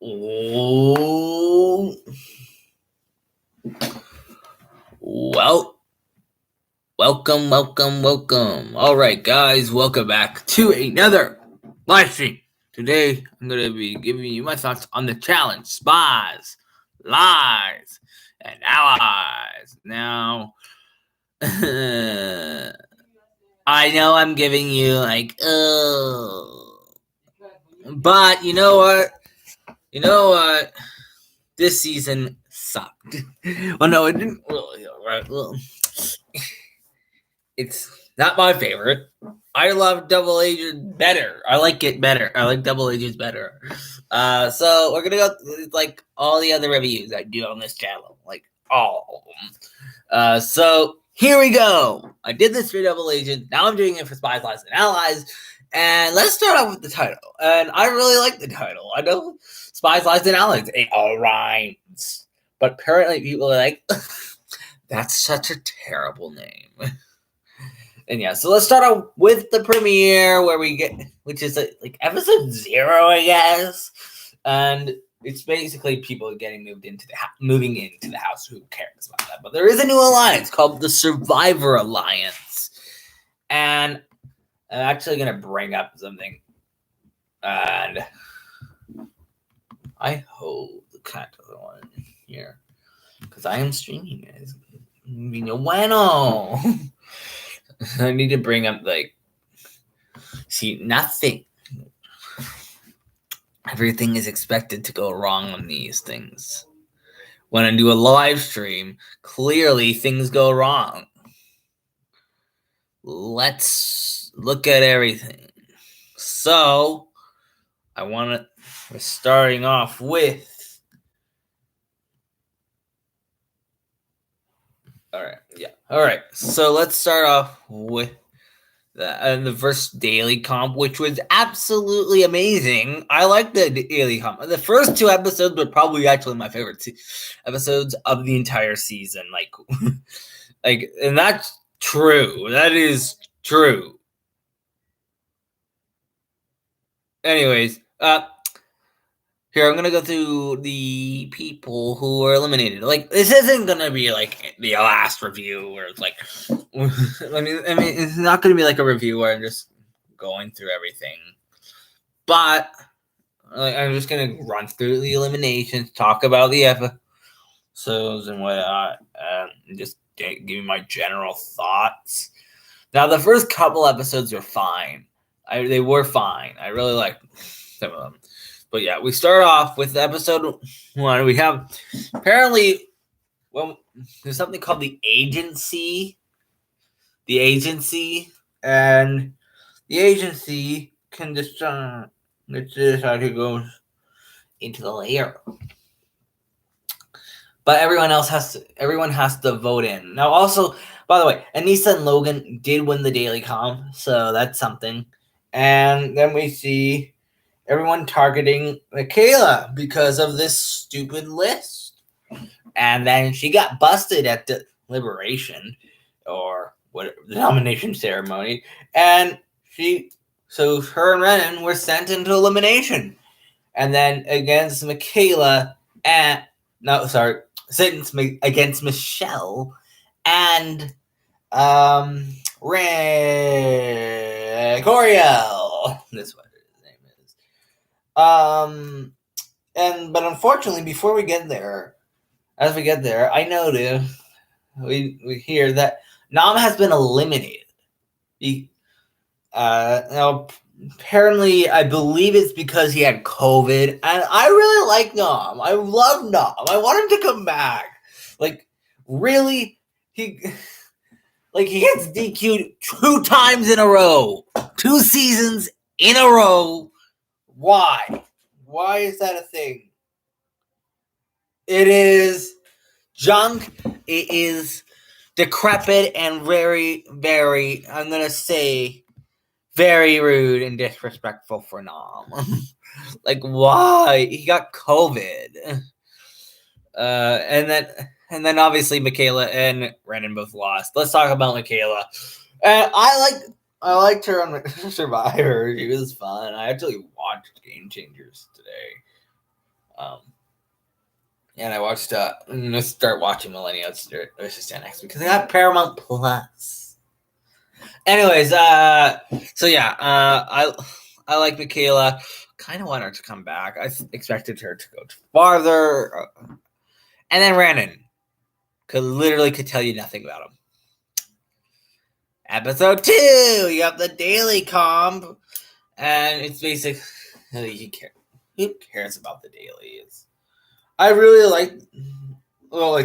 Oh, welcome. All right, guys, welcome back to another live stream. Today, I'm going to be giving you my thoughts on the challenge, Spies, Lies, and Allies. Now, I know I'm giving you but you know what? This season sucked. Well, no, it didn't really. Right? Well, it's not my favorite. I love Double Agents better. I like it better. I like Double Agents better. So we're gonna go with, like, all the other reviews I do on this channel, like all of them. So here we go. I did this for Double Agent. Now I'm doing it for Spies, Lies, and Allies. And let's start off with the title. And I really like the title. I know Spies, Lies, and Allies. It all rhymes. But apparently people are like, that's such a terrible name. And yeah, so let's start out with the premiere where we get, which is like episode 0, I guess. And it's basically people getting moving into the house. Who cares about that? But there is a new alliance called the Survivor Alliance. And I'm actually going to bring up something. And I hope the cat doesn't want it here. Because I am streaming it. Bueno. I need to bring up, see, nothing. Everything is expected to go wrong on these things. When I do a live stream, clearly things go wrong. Let's look at everything. So, we're starting off with, all right. So let's start off with the first daily comp, which was absolutely amazing. I like the daily comp. The first 2 episodes were probably actually my favorite episodes of the entire season. And that's true. That is true. Anyways, here, I'm going to go through the people who were eliminated. This isn't going to be, the last review where it's I mean, it's not going to be like a review where I'm just going through everything. But, I'm just going to run through the eliminations, talk about the episodes and whatnot, and just give you my general thoughts. Now, the first couple episodes were fine. They were fine. I really liked some of them. But yeah, we start off with episode 1. We have, apparently, there's something called the agency. The agency. And the agency can decide who goes into the lair. But everyone has to vote in. Now, also, by the way, Anissa and Logan did win the daily comp, so that's something. And then we see everyone targeting Michaela because of this stupid list. And then she got busted at the liberation, or the nomination ceremony. And her and Renan were sent into elimination. And then against Michaela against Michelle and Coriel. This one. But unfortunately, before we get there, I noticed we hear that Nom has been eliminated. Now, apparently, I believe it's because he had COVID, and I really like Nom. I love Nom. I want him to come back. Really, he gets DQ'd 2 times in a row, 2 seasons in a row. Why? Why is that a thing? It is junk. It is decrepit and very, very, I'm going to say, very rude and disrespectful for Nom. Why? He got COVID. And then obviously Michaela and Renan both lost. Let's talk about Michaela. I liked her on Survivor. She was fun. I actually watched Game Changers today. And I watched. I'm gonna start watching Millennials versus Gen X because I got Paramount Plus. Anyways, so yeah, I like Michaela. Kind of want her to come back. I expected her to go farther. And then Brandon could tell you nothing about him. Episode 2, you have the daily comp, and it's basically who cares about the dailies? I really like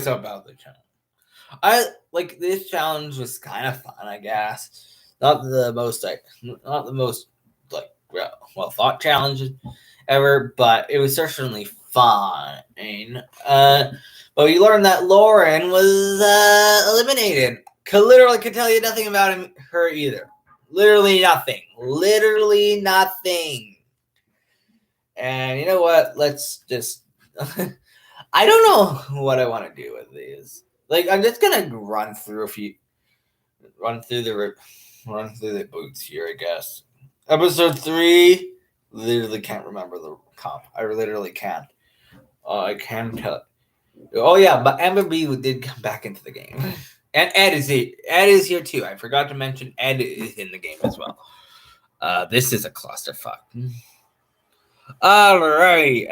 something about the challenge. I like this challenge was kind of fun, I guess. Not the most well thought challenges ever, but it was certainly fun. But we learned that Lauren was eliminated. Literally could tell you nothing about her either. Literally nothing. And you know what? Let's just. I don't know what I want to do with these. Like, I'm just gonna run through the boots here, I guess. Episode 3. Literally can't remember the comp. I literally can't. I can tell. Oh yeah, but Amber B did come back into the game, and Ed is here. Ed is here too. I forgot to mention Ed is in the game as well. This is a clusterfuck. All right.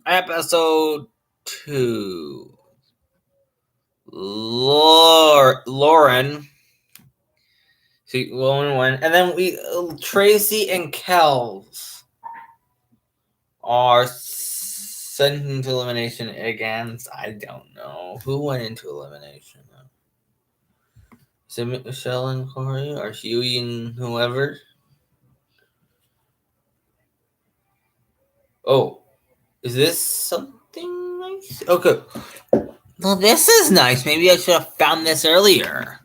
Episode 2. Lauren. See, Lauren won, and then Tracy and Kels are sent into elimination against. I don't know who went into elimination. Is it Michelle and Corey, or Huey and whoever? Oh, is this something nice? Okay. Well, this is nice. Maybe I should have found this earlier.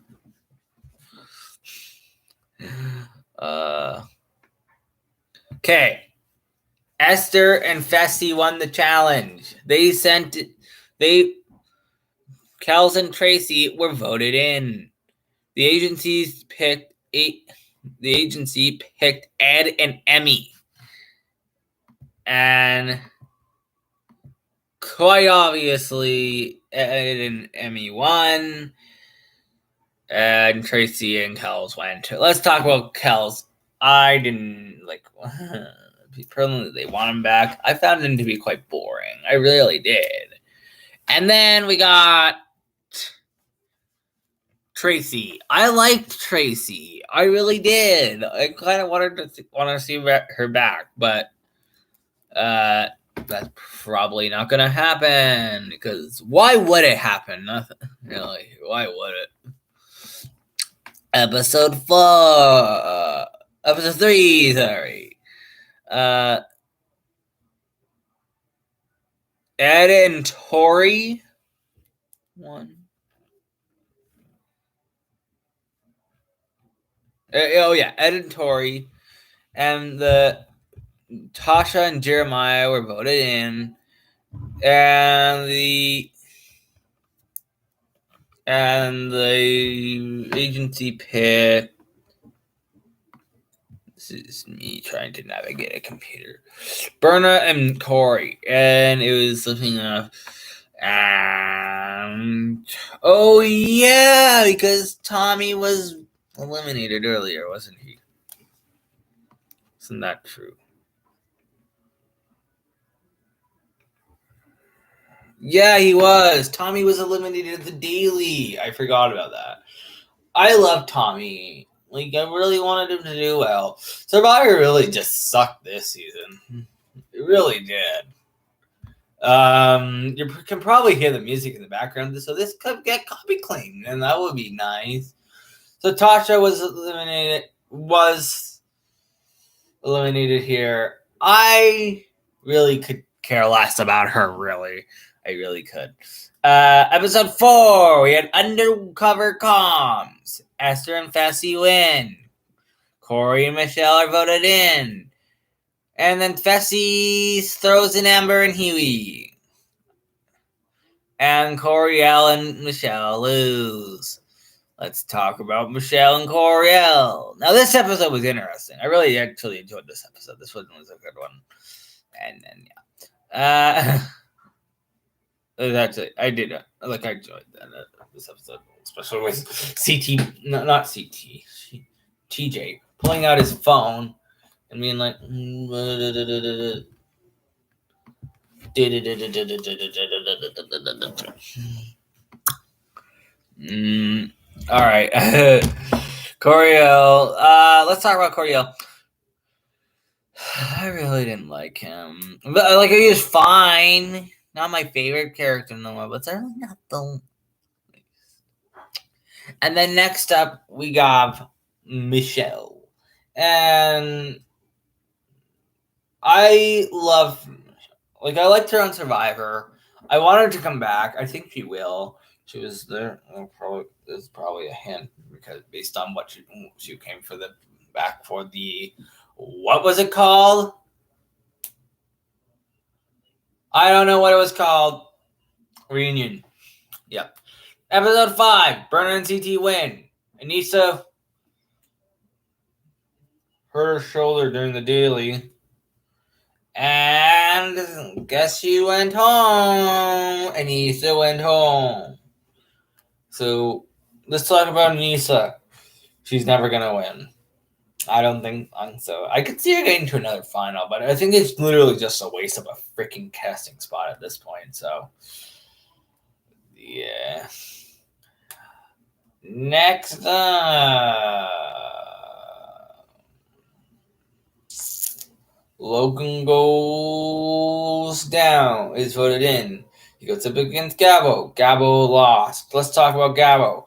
Okay. Esther and Fessy won the challenge. Kels and Tracy were voted in. The agency picked Ed and Emmy. And quite obviously, Ed and Emmy won. And Tracy and Kels went. Let's talk about Kels. I didn't like. Personally, they want him back. I found him to be quite boring. I really did. And then we got Tracy. I liked Tracy. I really did. I kind of want to see her back, but that's probably not going to happen. Because why would it happen? Nothing. Really. Why would it? Episode 3, sorry. Ed and Tori won. Ed and Tori, and the Tasha and Jeremiah were voted in, and the agency picked. This is me trying to navigate a computer. Berna and Corey, and it was something oh yeah, because Tommy was eliminated earlier, wasn't he? Isn't that true? Yeah, he was. Tommy was eliminated at the daily. I forgot about that. I love Tommy. Like, I really wanted him to do well. Survivor really just sucked this season. It really did. You can probably hear the music in the background, so this could get copy claimed, and that would be nice. So Tasha was eliminated here. I really could care less about her, really. I really could. Episode 4, we had Undercover Comms. Esther and Fessy win. Corey and Michelle are voted in. And then Fessy throws in Amber and Huey. And Corey, Al, and Michelle lose. Let's talk about Michelle and Coriel. Now, this episode was interesting. I really actually enjoyed this episode. This one was a good one. And then, it was actually, I did, I enjoyed this episode, especially with CT, not CT, TJ, pulling out his phone and being like, all right. Coriel. Let's talk about Coriel. I really didn't like him. But, he was fine. Not my favorite character in the world, but certainly not the. And then next up, we got Michelle. And I love, I liked her on Survivor. I want her to come back. I think she will. She was there. There's probably a hint because based on what she came for back for the, what was it called? I don't know what it was called. Reunion. Yep. Episode 5. Burner and CT win. Anissa hurt her shoulder during the daily. And guess she went home. Anissa went home. So let's talk about Anissa. She's never going to win. I don't think so. I could see her getting to another final, but I think it's literally just a waste of a freaking casting spot at this point. So, yeah. Next up, Logan goes down, is voted in. He goes up against Gabo. Gabo lost. Let's talk about Gabo.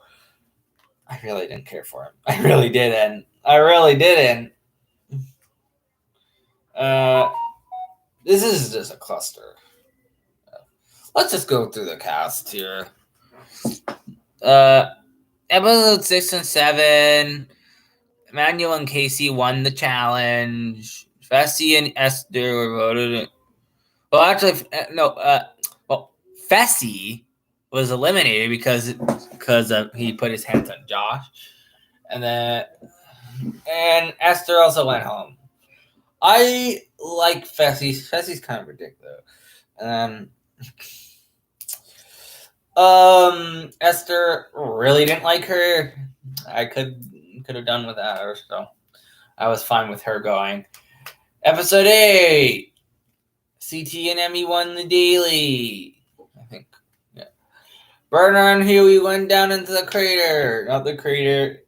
I really didn't care for him. I really didn't. This is just a cluster. Let's just go through the cast here. Episode 6 and 7, Emmanuel and Casey won the challenge. Fessy and Esther were voted in. Well, actually, no. Fessy was eliminated because he put his hands on Josh, and Esther also went home. I like Fessy. Fessy's kind of ridiculous. Esther really didn't like her. I could have done without her, so I was fine with her going. Episode 8. CT and Emmy won the daily. I think. Yeah. Burner and Huey went down into the crater. Not the crater.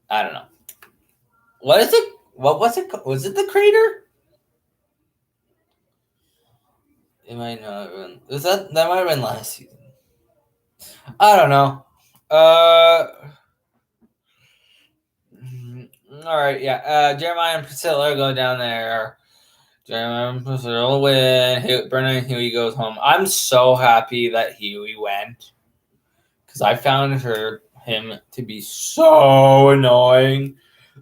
I don't know. What is it? What was it? Was it the crater? It might not have been. That might have been last season. I don't know. All right, yeah. Jeremiah and Priscilla go down there. Jeremiah and Priscilla win. Brennan and Huey goes home. I'm so happy that Huey went because I found him to be so annoying.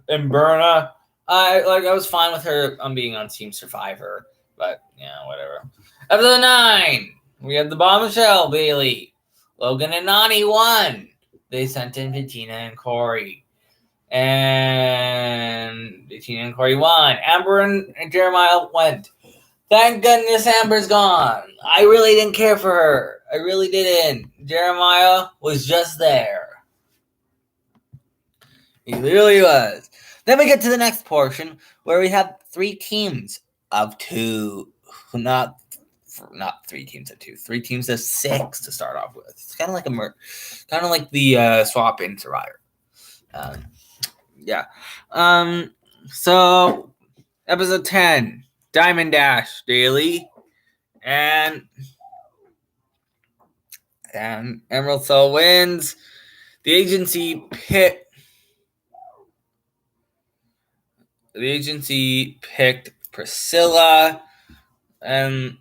And Berna, I was fine with her being on Team Survivor, but yeah, whatever. Episode 9, we have the Bombshell Bailey. Logan and Nani won. They sent in Bettina and Corey. And Bettina and Corey won. Amber and Jeremiah went. Thank goodness Amber's gone. I really didn't care for her. I really didn't. Jeremiah was just there. He literally was. Then we get to the next portion where we have 3 teams of 2. Not 3 teams of 2. 3 teams of 6 to start off with. It's kind of like the swap in Survivor. Yeah. So episode 10, Diamond Dash Daily, and Emerald Soul wins. The agency picked Priscilla, and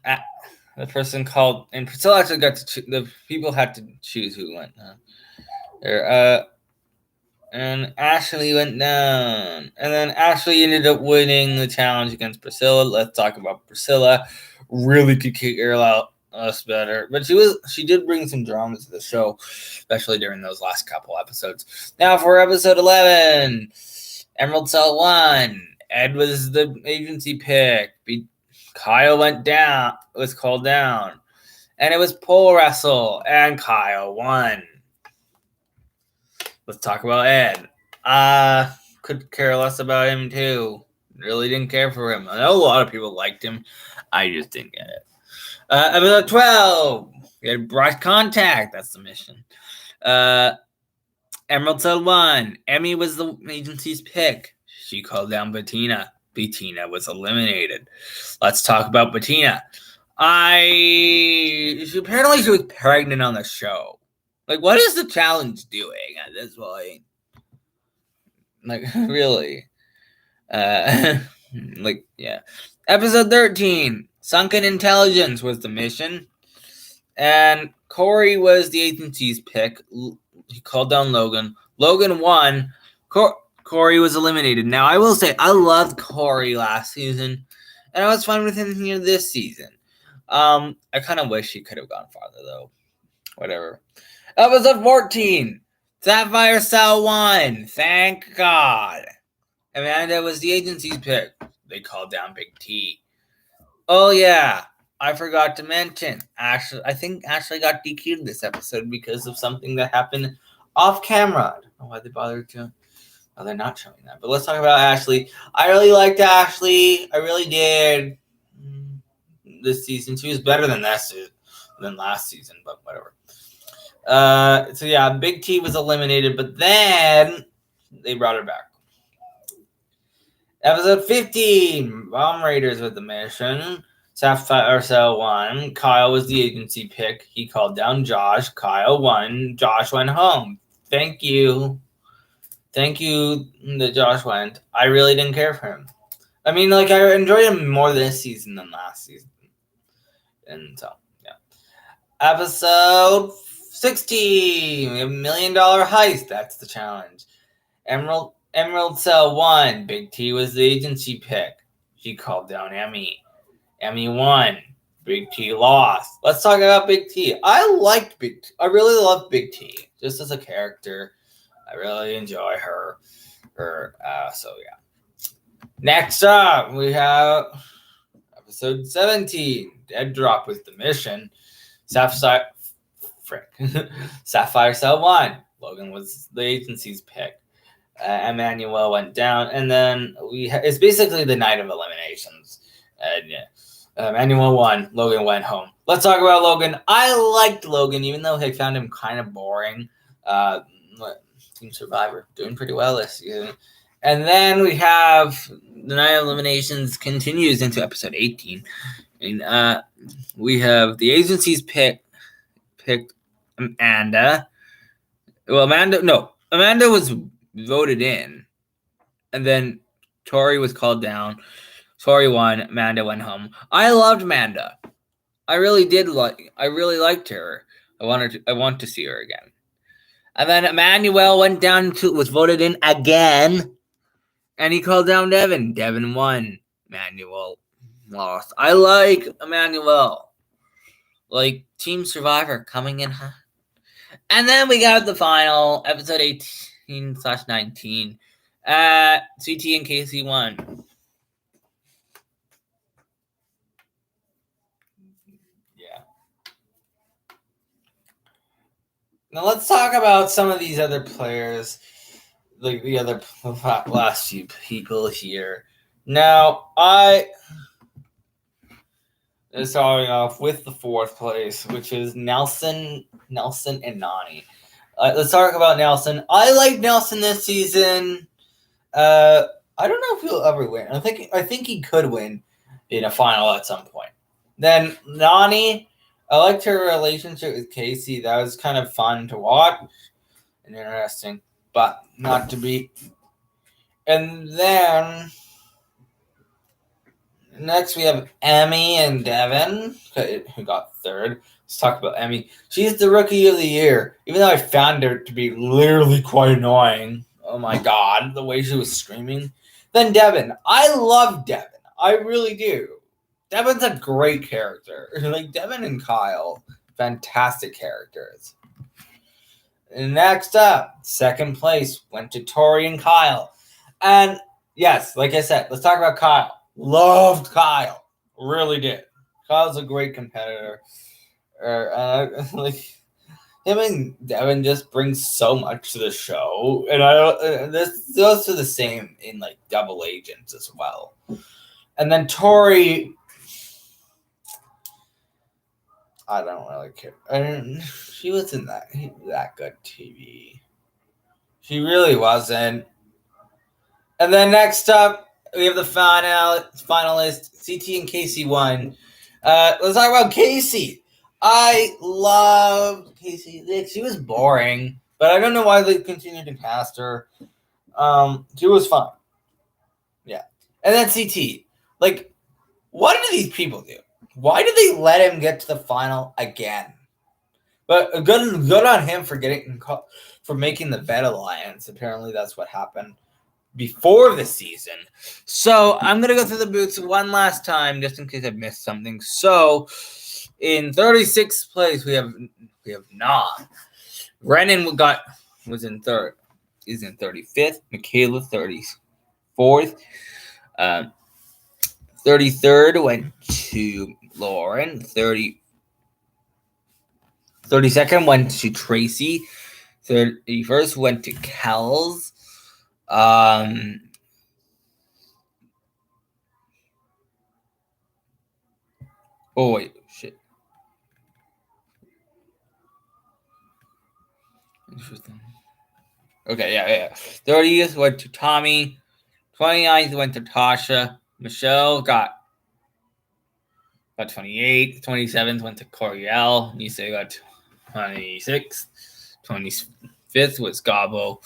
the person called, and Priscilla actually got to the people had to choose who went. And Ashley went down. And then Ashley ended up winning the challenge against Priscilla. Let's talk about Priscilla. Really could kick her out us better. But she did bring some drama to the show, especially during those last couple episodes. Now for episode 11, Emerald Cell 1. Ed was the agency pick. Kyle was called down. And it was pole wrestle, and Kyle won. Let's talk about Ed. Could care less about him too. Really didn't care for him. I know a lot of people liked him. I just didn't get it. Episode 12. We had Broad Contact. That's the mission. Emerald Cell 1. Emmy was the agency's pick. She called down Bettina. Bettina was eliminated. Let's talk about Bettina. Apparently she was pregnant on the show. Like, what is the challenge doing at this point? Like, really? Like, yeah. Episode 13. Sunken Intelligence was the mission. And Corey was the agency's pick. He called down Logan. Logan won. Corey was eliminated. Now, I will say, I loved Corey last season. And I was fine with him here this season. I kind of wish he could have gone farther, though. Whatever. Episode 14. Sapphire Cell 1. Thank God. Amanda was the agency's pick. They called down Big T. Oh, yeah. I forgot to mention. I think Ashley got DQ'd this episode because of something that happened off camera. I don't know why they bothered to. Oh, they're not showing that. But let's talk about Ashley. I really liked Ashley. I really did. This season. She was better than last season, but whatever. So yeah, Big T was eliminated, but then they brought her back. Episode 15, Bomb Raiders with the mission. Sapphire Cell 1. Kyle was the agency pick. He called down Josh. Kyle won. Josh went home. Thank you that Josh went. I really didn't care for him. I mean, like, I enjoyed him more this season than last season. And so, yeah. Episode 16. We have $1 million heist. That's the challenge. Emerald Cell 1. Big T was the agency pick. She called down Emmy. Emmy won. Big T lost. Let's talk about Big T. I liked Big T. I really love Big T. Just as a character. I really enjoy her. So, yeah. Next up, we have episode 17. Dead Drop with the mission. Sapphire Cell 1. Logan was the agency's pick. Emmanuel went down, and then it's basically the night of eliminations. And Emmanuel won. Logan went home. Let's talk about Logan. I liked Logan, even though I found him kind of boring. Team Survivor doing pretty well this season. And then we have the night of eliminations continues into episode 18. And we have the agency's picked Amanda. Well, Amanda was voted in, and then Tori was called down. Tori won. Amanda went home. I loved Amanda. I really liked her. I want to see her again. And then Emmanuel was voted in again, and he called down Devin. Devin won. Emmanuel lost. I like Emmanuel. Like Team Survivor coming in hot. And then we got the final, episode 18/19. CT and Casey won. Yeah. Now let's talk about some of these other players, like the other last few people here. Now, starting off with the fourth place, which is Nelson, and Nani. Let's talk about Nelson. I like Nelson this season. I don't know if he'll ever win. I think he could win in a final at some point. Then Nani, I liked her relationship with Casey. That was kind of fun to watch and interesting, but not to be. And then next we have Emmy and Devin, who got third. Let's talk about Emmy. She's the Rookie of the Year, even though I found her to be literally quite annoying. Oh my God, the way she was screaming. Then Devin. I love Devin. I really do. Devin's a great character. Like, Devin and Kyle, fantastic characters. And next up, second place went to Tori and Kyle. And yes, like I said, let's talk about Kyle. Loved Kyle. Really did. Kyle's a great competitor. Like, him and Devin just bring so much to the show. And I don't. This goes to the same in like Double Agents as well. And then Tori, I don't really care. She wasn't that good TV. She really wasn't. And then next up, we have the finalist. CT and Casey won. Let's talk about Casey. I loved Casey. She was boring, but I don't know why they continued to cast her. She was fun. Yeah. And then CT. Like, what do these people do? Why did they let him get to the final again? But good on him for making the Bet Alliance. Apparently, that's what happened before the season. So I'm gonna go through the booths one last time, just in case I missed something. So in 36th place, we have Nom. Brennan was in third. He's in 35th. Michaela 34th. 33rd went to Lauren. 32nd went to Tracy. 31st went to Kells. Oh wait, shit. Interesting. Okay, yeah. 30th went to Tommy. 29th went to Tasha. Michelle got 28th. 27th went to Coriel. Nisa got 26th. 25th was Gabo.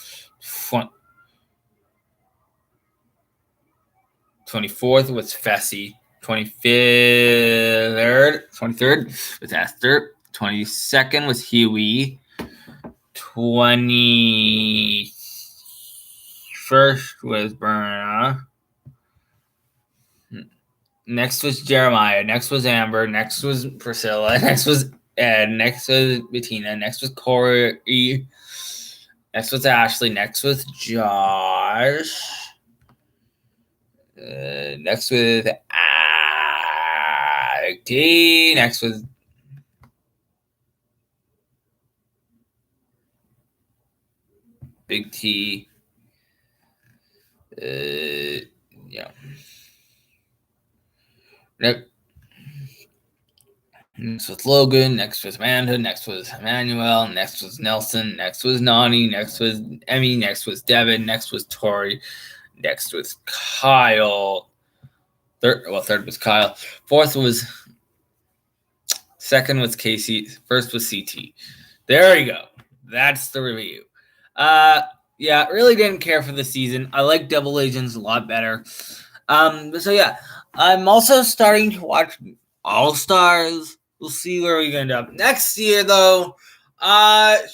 24th was Fessy. 23rd was Esther. 22nd was Huey. 21st was Berna. Next was Jeremiah. Next was Amber. Next was Priscilla. Next was Ed. Next was Bettina. Next was Corey. Next was Ashley. Next was Josh. Next was T. Next was Big T. Yeah. Next was Logan. Next was Amanda. Next was Emmanuel. Next was Nelson. Next was Nani. Next was Emmy. Next was Devin. Next was Tori. Next was Kyle. Third was Kyle. Second was Casey. First was CT. There you go. That's the review. Yeah, really didn't care for the season. I like Double Agents a lot better. So yeah, I'm also starting to watch All Stars. We'll see where we end up next year, though.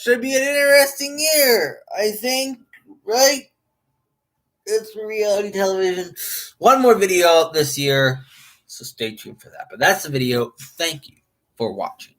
Should be an interesting year, I think. Right? It's reality television. One more video this year, so stay tuned for that. But that's the video. Thank you for watching.